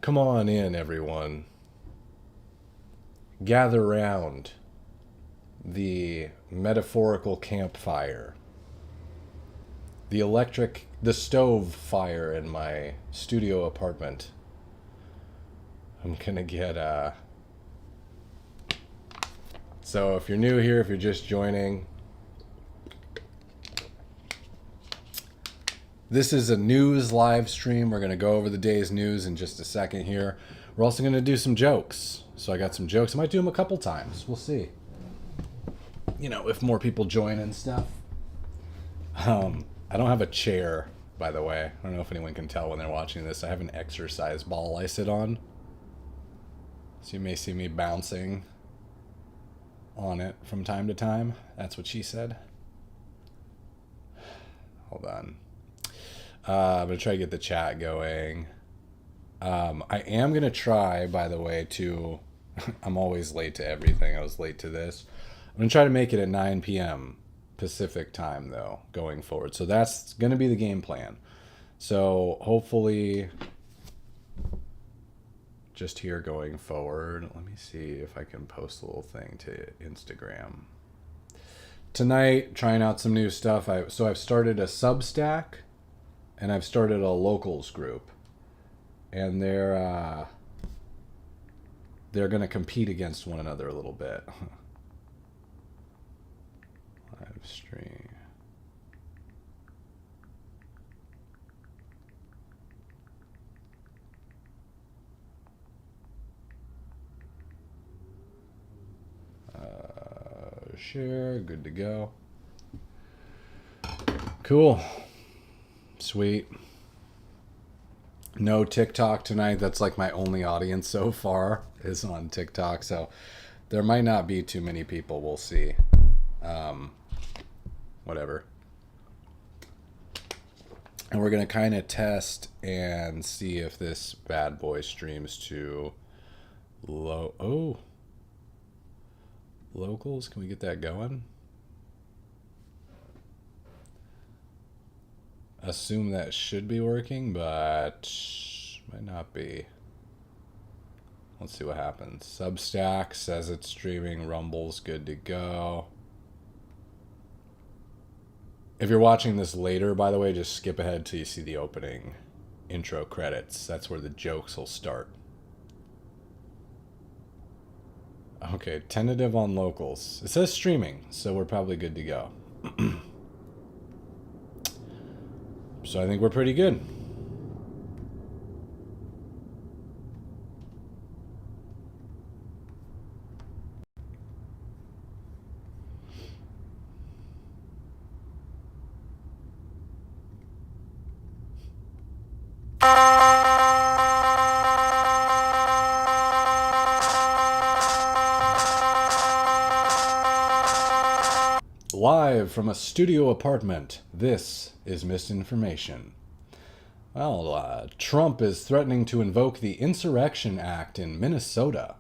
Come on in, everyone. Gather round the metaphorical campfire. The stove fire in my studio apartment. I'm gonna get, So if you're new here, if you're just joining, this is a news live stream. We're gonna go over the day's news in just a second here. We're also gonna do some jokes. So I got some jokes. I might do them a couple times. We'll see. If more people join and stuff. I don't have a chair, by the way. I don't know if anyone can tell when they're watching this. I have an exercise ball I sit on. So you may see me bouncing on it from time to time. That's what she said. Hold on. I'm going to try to get the chat going. I am going to try, by the way, to... I'm always late to everything. I was late to this. I'm going to try to make it at 9 p.m. Pacific time, though, going forward. So that's going to be the game plan. So hopefully... just here going forward. Let me see if I can post a little thing to Instagram. Tonight, trying out some new stuff. So I've started a Substack, and I've started a locals group. And they're going to compete against one another a little bit. Live stream. Share, good to go. Cool. Sweet. No TikTok tonight. That's like my only audience so far is on TikTok. So there might not be too many people. We'll see. Whatever. And we're going to kind of test and see if this bad boy streams to locals. Can we get that going? Assume that should be working, but might not be. Let's see what happens. Substack says it's streaming. Rumble's good to go. If you're watching this later, by the way, just skip ahead till you see the opening intro credits. That's where the jokes will start. Okay, tentative on locals. It says streaming, so we're probably good to go. So I think we're pretty good. Live from a studio apartment, this is Misinformation. Well, Trump is threatening to invoke the Insurrection Act in Minnesota.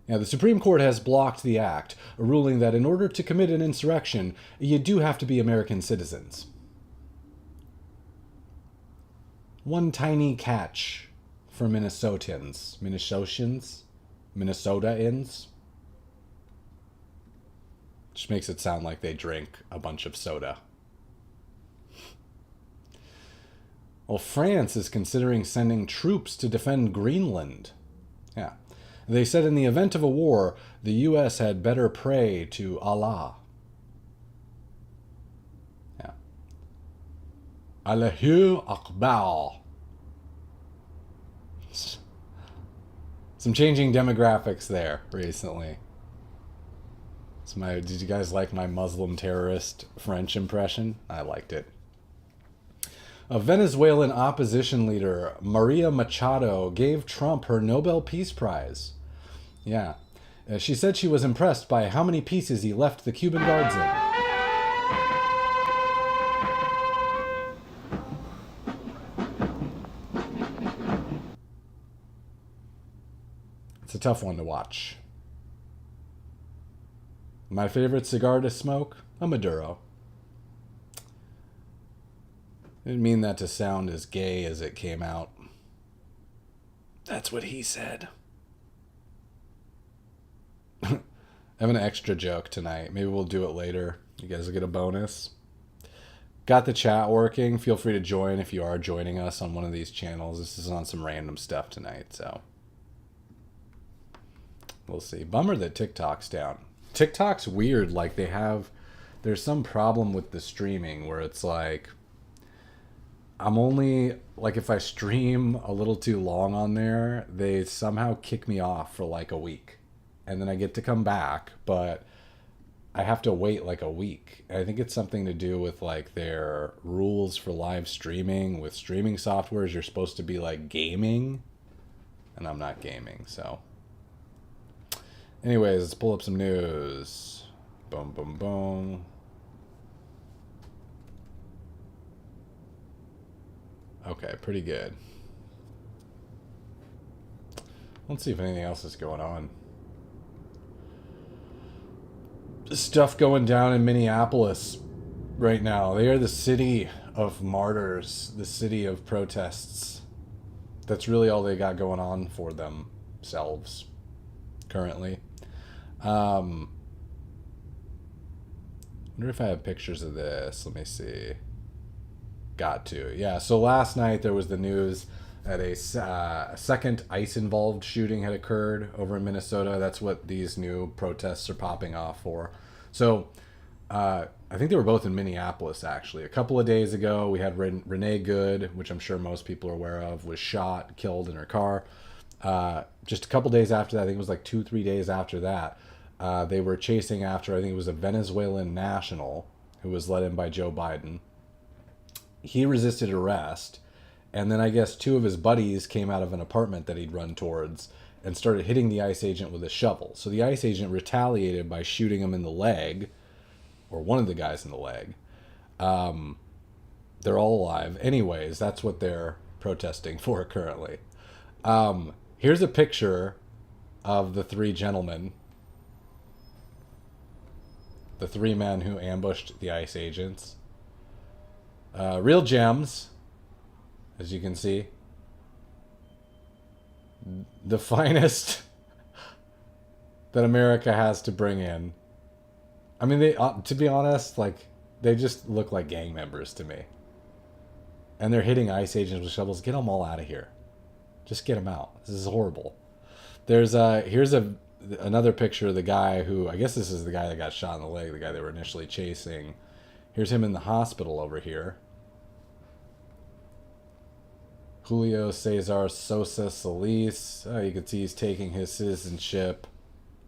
Now, the Supreme Court has blocked the act, ruling that in order to commit an insurrection, you do have to be American citizens. One tiny catch for Minnesotans. Minnesotans. Just makes it sound like they drink a bunch of soda. Well, France is considering sending troops to defend Greenland. Yeah. They said in the event of a war, the U.S. had better pray to Allah. Yeah. Allahu Akbar. Some changing demographics there recently. Did you guys like my Muslim terrorist French impression? I liked it. A Venezuelan opposition leader, Maria Machado, gave Trump her Nobel Peace Prize. Yeah. She said she was impressed by how many pieces he left the Cuban guards in. It's a tough one to watch. My favorite cigar to smoke? A Maduro. Didn't mean that to sound as gay as it came out. That's what he said. I have an extra joke tonight. Maybe we'll do it later. You guys will get a bonus. Got the chat working. Feel free to join if you are joining us on one of these channels. This is on some random stuff tonight, so we'll see. Bummer that TikTok's down. TikTok's weird. Like there's some problem with the streaming where it's like I'm only like if I stream a little too long on there, they somehow kick me off for like a week. And then I get to come back, but I have to wait like a week. I think it's something to do with like their rules for live streaming. With streaming softwares, you're supposed to be like gaming, and I'm not gaming, so. Anyways, let's pull up some news. Boom, boom, boom. Okay, pretty good. Let's see if anything else is going on. Stuff going down in Minneapolis right now. They are the city of martyrs, the city of protests. That's really all they got going on for themselves currently. Wonder if I have pictures of this. Let me see. Got to. Yeah, so last night there was the news that a second ICE-involved shooting had occurred over in Minnesota. That's what these new protests are popping off for. So I think they were both in Minneapolis, actually. A couple of days ago, we had Renee Good, which I'm sure most people are aware of, was shot, killed in her car. Just a couple days after that, I think it was like 2-3 days after that, they were chasing after, I think it was a Venezuelan national who was let in by Joe Biden. He resisted arrest. And then I guess two of his buddies came out of an apartment that he'd run towards and started hitting the ICE agent with a shovel. So the ICE agent retaliated by shooting him in the leg, or one of the guys in the leg. They're all alive. Anyways, that's what they're protesting for currently. Here's a picture of the three gentlemen. The three men who ambushed the ICE agents. Real gems. As you can see, the finest that America has to bring in. I mean, they, to be honest, like, they just look like gang members to me. And they're hitting ICE agents with shovels. Get them all out of here. Just get them out. This is horrible. Here's another picture of the guy who, I guess this is the guy that got shot in the leg, the guy they were initially chasing. Here's him in the hospital over here. Julio Cesar Sosa Solis. You can see he's taking his citizenship,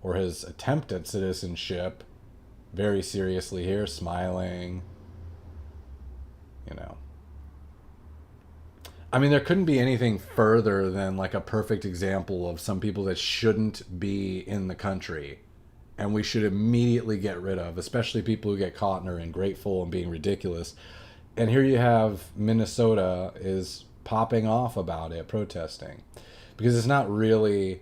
or his attempt at citizenship, very seriously here, smiling. You know. I mean, there couldn't be anything further than like a perfect example of some people that shouldn't be in the country and we should immediately get rid of, especially people who get caught and are ungrateful and being ridiculous. And here you have Minnesota is popping off about it, protesting, because it's not really,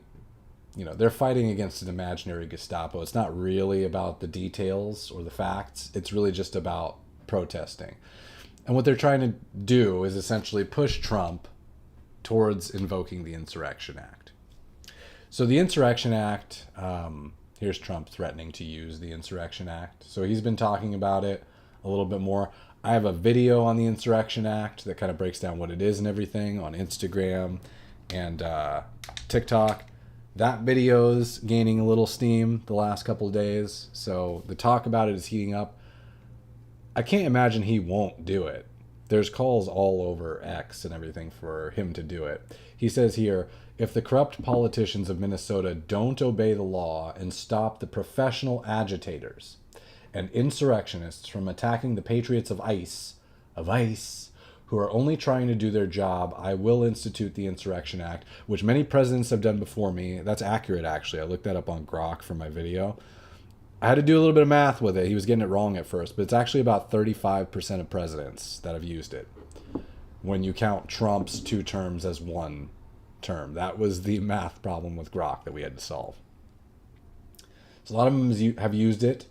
you know, they're fighting against an imaginary Gestapo. It's not really about the details or the facts. It's really just about protesting. And what they're trying to do is essentially push Trump towards invoking the Insurrection Act. So the Insurrection Act, here's Trump threatening to use the Insurrection Act. So he's been talking about it a little bit more. I have a video on the Insurrection Act that kind of breaks down what it is and everything on Instagram and TikTok. That video's gaining a little steam the last couple of days, so the talk about it is heating up. I can't imagine he won't do it. There's calls all over X and everything for him to do it. He says here, if the corrupt politicians of Minnesota don't obey the law and stop the professional agitators and insurrectionists from attacking the patriots of ICE, who are only trying to do their job, I will institute the Insurrection Act, which many presidents have done before me. That's accurate, actually. I looked that up on Grok for my video. I had to do a little bit of math with it. He was getting it wrong at first, but it's actually about 35% of presidents that have used it. When you count Trump's 2 terms as 1 term. That was the math problem with Grok that we had to solve. So a lot of them have used it.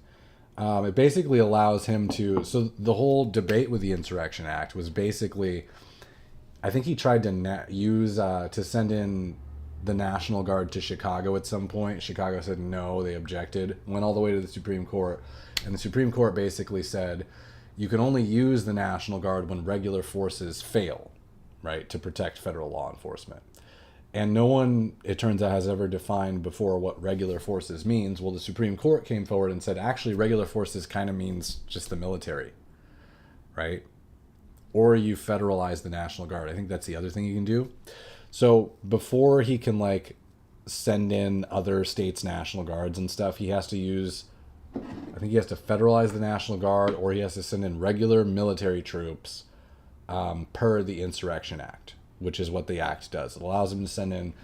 It basically allows him to... So the whole debate with the Insurrection Act was basically... I think he tried to to send in the National Guard to Chicago at some point. Chicago said no, they objected, went all the way to the Supreme Court, and the Supreme Court basically said you can only use the National Guard when regular forces fail, right, to protect federal law enforcement. And no one, it turns out, has ever defined before what regular forces means. Well, the Supreme Court came forward and said, actually, regular forces kind of means just the military, right? Or you federalize the National Guard. I think that's the other thing you can do. So before he can, like, send in other states' National Guards and stuff, he has to use, I think he has to federalize the National Guard, or he has to send in regular military troops per the Insurrection Act, which is what the act does. It allows him to send in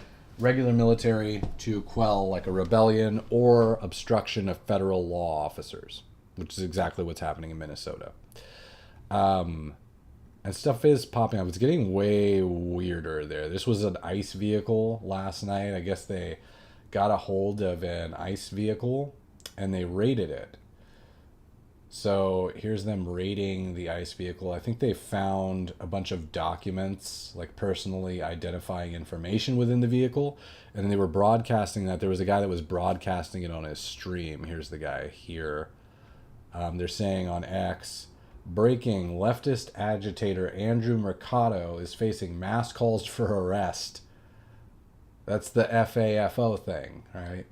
regular military to quell, like, a rebellion or obstruction of federal law officers, which is exactly what's happening in Minnesota. And stuff is popping up. It's getting way weirder there. This was an ICE vehicle last night. I guess they got a hold of an ICE vehicle and they raided it. So here's them raiding the ICE vehicle. I think they found a bunch of documents, like personally identifying information within the vehicle. And then they were broadcasting that. There was a guy that was broadcasting it on his stream. Here's the guy here. They're saying on X, breaking, leftist agitator Andrew Mercado is facing mass calls for arrest. That's the FAFO thing, right?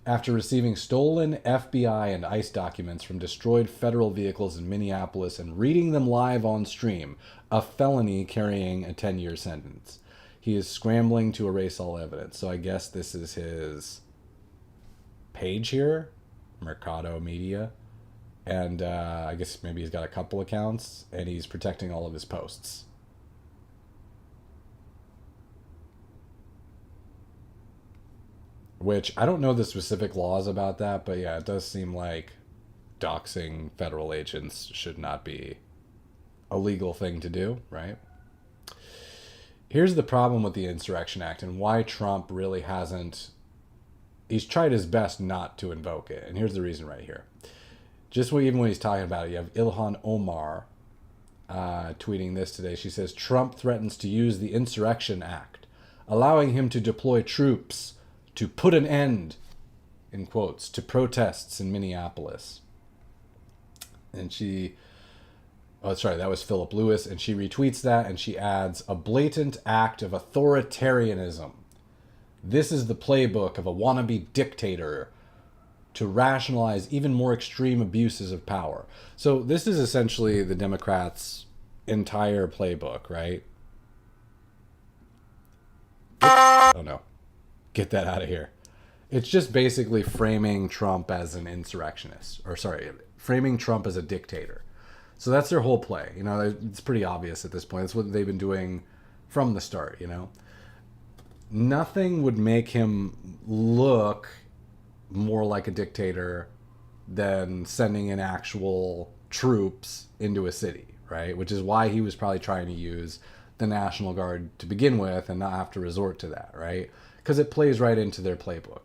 After receiving stolen FBI and ICE documents from destroyed federal vehicles in Minneapolis and reading them live on stream, a felony carrying a 10-year sentence. He is scrambling to erase all evidence. So I guess this is his page here, Mercado Media. And I guess maybe he's got a couple accounts, and he's protecting all of his posts. Which, I don't know the specific laws about that, but yeah, it does seem like doxing federal agents should not be a legal thing to do, right? Here's the problem with the Insurrection Act and why Trump really hasn't... He's tried his best not to invoke it, and here's the reason right here. Just even when he's talking about it, you have Ilhan Omar tweeting this today. She says, Trump threatens to use the Insurrection Act, allowing him to deploy troops to put an end, in quotes, to protests in Minneapolis. And she, oh, sorry, that was Philip Lewis, and she retweets that, and she adds, a blatant act of authoritarianism. This is the playbook of a wannabe dictator to rationalize even more extreme abuses of power. So this is essentially the Democrats' entire playbook, right? Oh no. Get that out of here. It's just basically framing Trump as an insurrectionist. Or sorry, framing Trump as a dictator. So that's their whole play. You know, it's pretty obvious at this point. It's what they've been doing from the start, you know. Nothing would make him look more like a dictator than sending in actual troops into a city, right? Which is why he was probably trying to use the National Guard to begin with and not have to resort to that, right? Because it plays right into their playbook.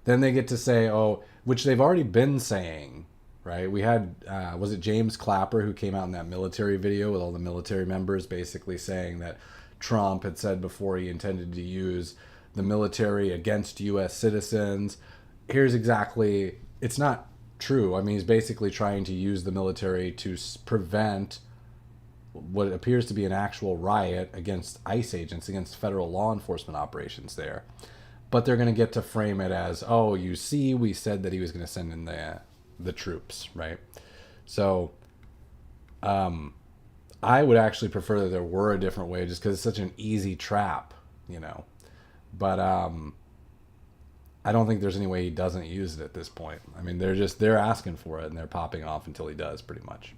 Then they get to say, oh, which they've already been saying, right? We had, was it James Clapper who came out in that military video with all the military members basically saying that Trump had said before he intended to use the military against U.S. citizens. Here's exactly, it's not true. I mean, he's basically trying to use the military to prevent what appears to be an actual riot against ICE agents, against federal law enforcement operations there. But they're going to get to frame it as, oh, you see, we said that he was going to send in the troops, right? So I would actually prefer that there were a different way just because it's such an easy trap, you know. But I don't think there's any way he doesn't use it at this point. I mean, they're asking for it and they're popping off until he does, pretty much.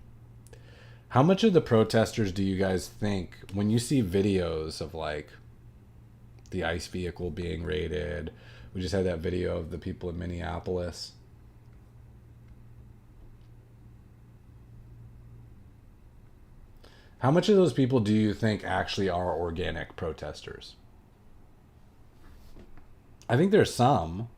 How much of the protesters do you guys think, when you see videos of like the ICE vehicle being raided, we just had that video of the people in Minneapolis. How much of those people do you think actually are organic protesters? I think there's some,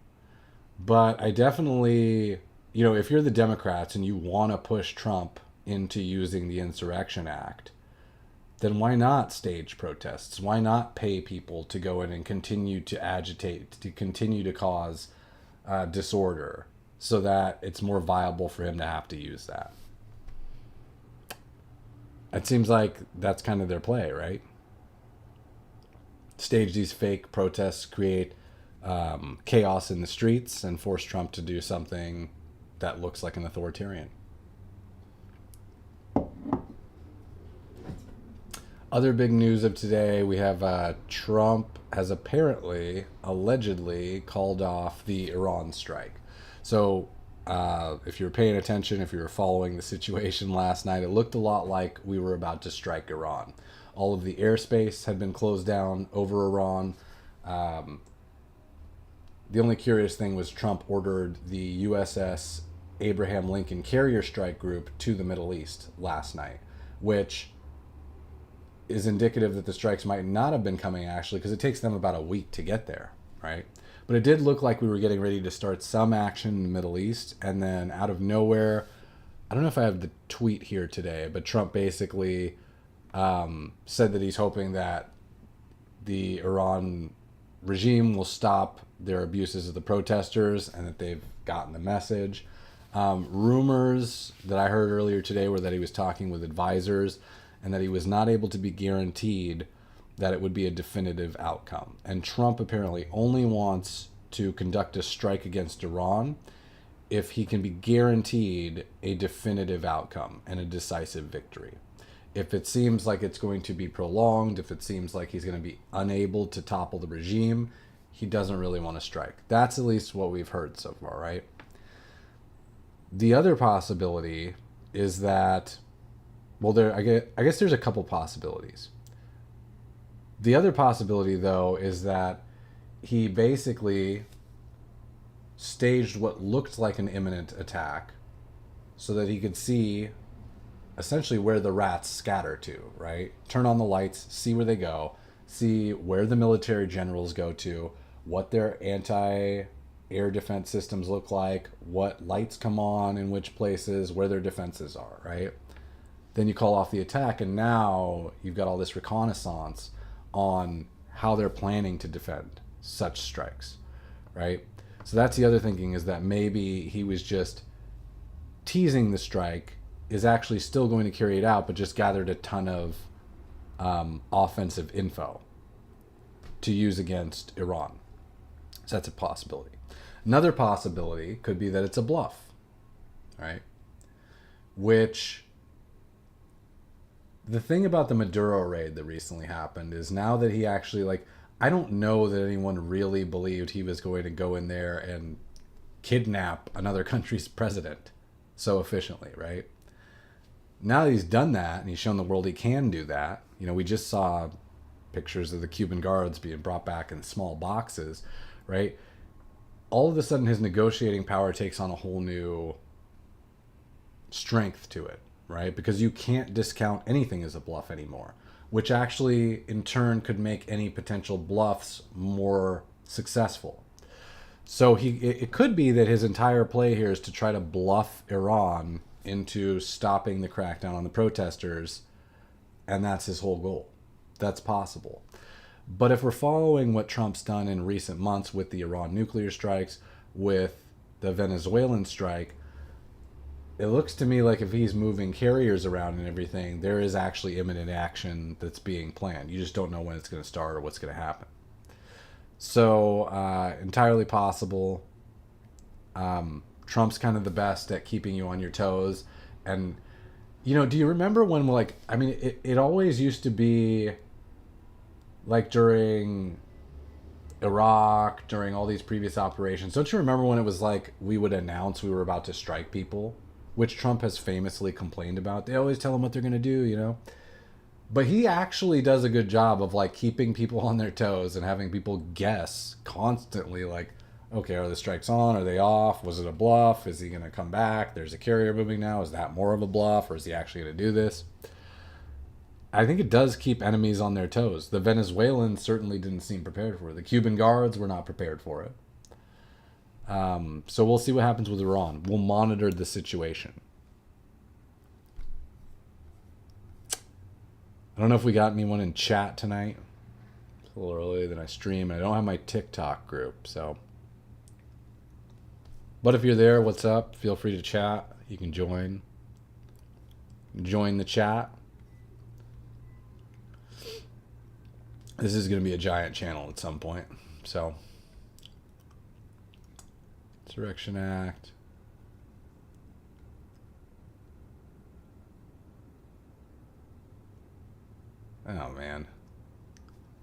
but I definitely, you know, if you're the Democrats and you want to push Trump into using the Insurrection Act, then why not stage protests? Why not pay people to go in and continue to agitate, to continue to cause disorder, so that it's more viable for him to have to use that? It seems like that's kind of their play, right? Stage these fake protests, create chaos in the streets, and force Trump to do something that looks like an authoritarian. Other big news of today, we have Trump has apparently, allegedly, called off the Iran strike. So if you were paying attention, if you were following the situation last night, it looked a lot like we were about to strike Iran. All of the airspace had been closed down over Iran. The only curious thing was Trump ordered the USS Abraham Lincoln Carrier Strike Group to the Middle East last night, which is indicative that the strikes might not have been coming, actually, because it takes them about a week to get there, right? But it did look like we were getting ready to start some action in the Middle East, and then out of nowhere, I don't know if I have the tweet here today, but Trump basically said that he's hoping that the Iran regime will stop their abuses of the protesters and that they've gotten the message. Rumors that I heard earlier today were that he was talking with advisors and that he was not able to be guaranteed that it would be a definitive outcome. And Trump apparently only wants to conduct a strike against Iran if he can be guaranteed a definitive outcome and a decisive victory. If it seems like it's going to be prolonged, if it seems like he's going to be unable to topple the regime, he doesn't really want to strike. That's at least what we've heard so far, right? The other possibility is that, well, I guess there's a couple possibilities. The other possibility, though, is that he basically staged what looked like an imminent attack so that he could see essentially where the rats scatter to, right? Turn on the lights, see where they go, see where the military generals go to, what their anti-air defense systems look like, what lights come on in which places, where their defenses are, right? Then you call off the attack, and now you've got all this reconnaissance on how they're planning to defend such strikes, right? So that's the other thinking, is that maybe he was just teasing the strike, is actually still going to carry it out, but just gathered a ton of offensive info to use against Iran. So that's a possibility. Another possibility could be that it's a bluff, right? Which, the thing about the Maduro raid that recently happened is now that he actually, like, I don't know that anyone really believed he was going to go in there and kidnap another country's president so efficiently, right? Now that he's done that and he's shown the world he can do that, you know, we just saw pictures of the Cuban guards being brought back in small boxes, right? All of a sudden his negotiating power takes on a whole new strength to it, right? Because you can't discount anything as a bluff anymore, which actually in turn could make any potential bluffs more successful. So it could be that his entire play here is to try to bluff Iran into stopping the crackdown on the protesters, and that's his whole goal. That's possible. But if we're following what Trump's done in recent months with the Iran nuclear strikes, with the Venezuelan strike, it looks to me like if he's moving carriers around and everything, there is actually imminent action that's being planned. You just don't know when it's going to start or what's going to happen. So, entirely possible. Trump's kind of the best at keeping you on your toes. And, you know, do you remember when, like, I mean, it always used to be, like, during Iraq, during all these previous operations. Don't you remember when it was like we would announce we were about to strike people, which Trump has famously complained about? They always tell him what they're going to do, you know? But he actually does a good job of, like, keeping people on their toes and having people guess constantly, like, okay, are the strikes on? Are they off? Was it a bluff? Is he going to come back? There's a carrier moving now. Is that more of a bluff, or is he actually going to do this? I think it does keep enemies on their toes. The Venezuelans certainly didn't seem prepared for it. The Cuban guards were not prepared for it. So we'll see what happens with Iran. We'll monitor the situation. I don't know if we got anyone in chat tonight. It's a little earlier than I stream, and I don't have my TikTok group, so. But if you're there, what's up? Feel free to chat. You can join. Join the chat. This is going to be a giant channel at some point, so. Insurrection Act. Oh, man.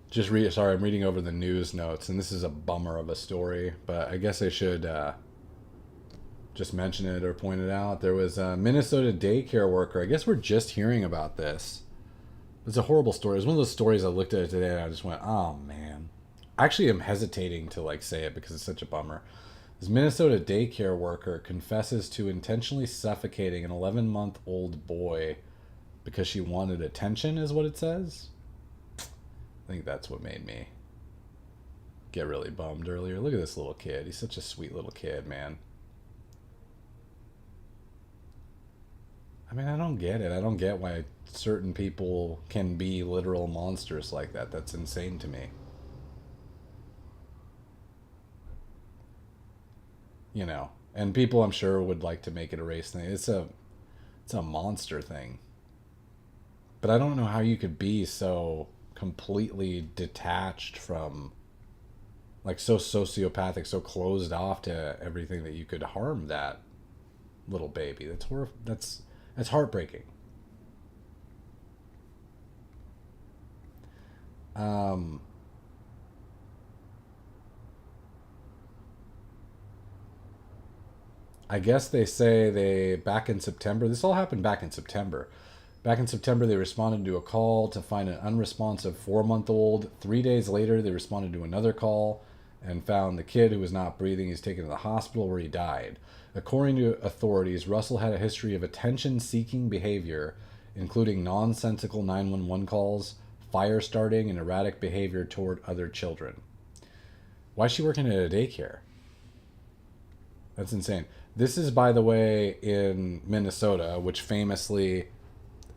Sorry, I'm reading over the news notes, and this is a bummer of a story, but I guess I should just mention it or point it out. There was a Minnesota daycare worker. I guess we're just hearing about this. It's a horrible story. It was one of those stories I looked at today, and I just went, oh, man. I actually am hesitating to, say it because it's such a bummer. This Minnesota daycare worker confesses to intentionally suffocating an 11-month-old boy because she wanted attention, is what it says. I think that's what made me get really bummed earlier. Look at this little kid. He's such a sweet little kid, man. I mean, I don't get it. I don't get why certain people can be literal monsters like that. That's insane to me. You know, and people I'm sure would like to make it a race thing. It's a monster thing. But I don't know how you could be so completely detached from, so sociopathic, so closed off to everything that you could harm that little baby. That's heartbreaking. I guess they say back in September, this all happened back in September. Back in September, they responded to a call to find an unresponsive 4-month-old. 3 days later, they responded to another call and found the kid who was not breathing. He's taken to the hospital where he died. According to authorities, Russell had a history of attention-seeking behavior, including nonsensical 911 calls, fire starting, and erratic behavior toward other children. Why is she working at a daycare? That's insane. This is, by the way, in Minnesota, which famously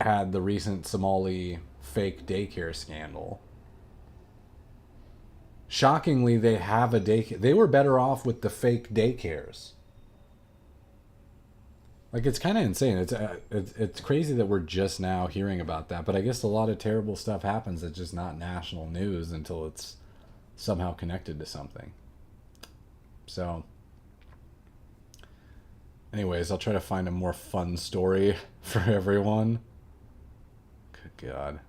had the recent Somali fake daycare scandal. Shockingly, they have a daycare. They were better off with the fake daycares. It's kind of insane. It's crazy that we're just now hearing about that. But I guess a lot of terrible stuff happens that's just not national news until it's somehow connected to something. So, anyways, I'll try to find a more fun story for everyone. Good God.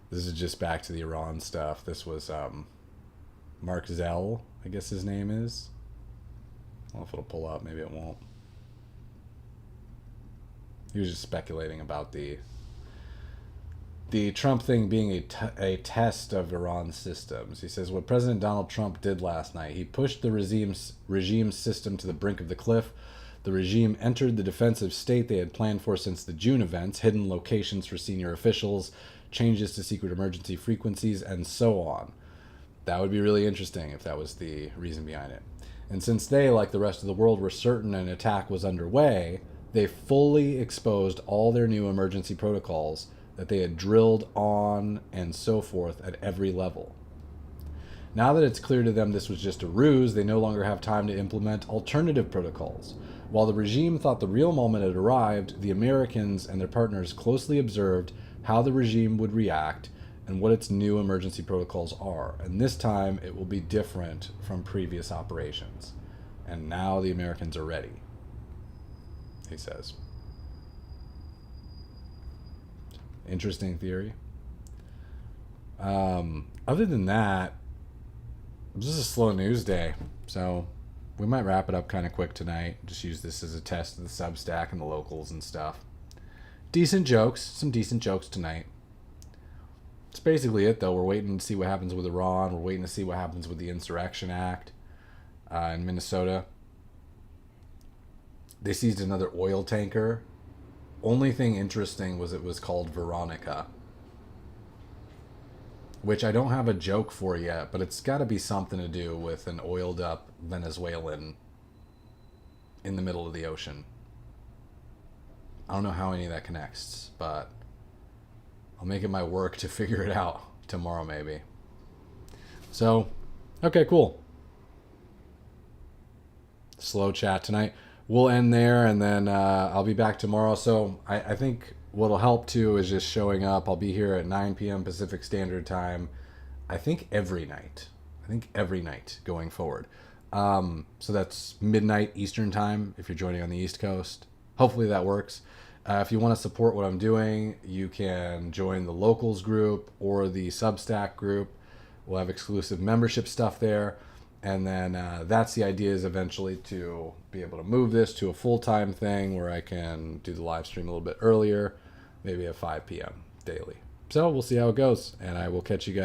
This is just back to the Iran stuff. This was Mark Zell, I guess his name is. I don't know if it'll pull up. Maybe it won't. He was just speculating about the Trump thing being a test of Iran's systems. He says, what President Donald Trump did last night, he pushed the regime's system to the brink of the cliff. The regime entered the defensive state they had planned for since the June events, hidden locations for senior officials, changes to secret emergency frequencies, and so on. That would be really interesting if that was the reason behind it. And since they, like the rest of the world, were certain an attack was underway, they fully exposed all their new emergency protocols that they had drilled on and so forth at every level. Now that it's clear to them this was just a ruse, they no longer have time to implement alternative protocols. While the regime thought the real moment had arrived, the Americans and their partners closely observed how the regime would react and what its new emergency protocols are. And this time, it will be different from previous operations. And now the Americans are ready, he says. Interesting theory. Other than that, this is a slow news day, so we might wrap it up kind of quick tonight. Just use this as a test of the Substack and the locals and stuff. Decent jokes, some decent jokes tonight. That's basically it, though. We're waiting to see what happens with Iran. We're waiting to see what happens with the Insurrection Act in Minnesota. They seized another oil tanker. Only thing interesting was it was called Veronica, which I don't have a joke for yet, but it's got to be something to do with an oiled up Venezuelan in the middle of the ocean. I don't know how any of that connects, but I'll make it my work to figure it out tomorrow maybe. So, okay, cool. Slow chat tonight. We'll end there, and then I'll be back tomorrow. So I think what'll help too is just showing up. I'll be here at 9 p.m. Pacific Standard Time. I think every night going forward. So that's midnight Eastern Time if you're joining on the East Coast. Hopefully that works. If you want to support what I'm doing, you can join the locals group or the Substack group. We'll have exclusive membership stuff there. And then that's the idea, is eventually to be able to move this to a full-time thing where I can do the live stream a little bit earlier, maybe at 5 p.m. daily. So we'll see how it goes, and I will catch you guys.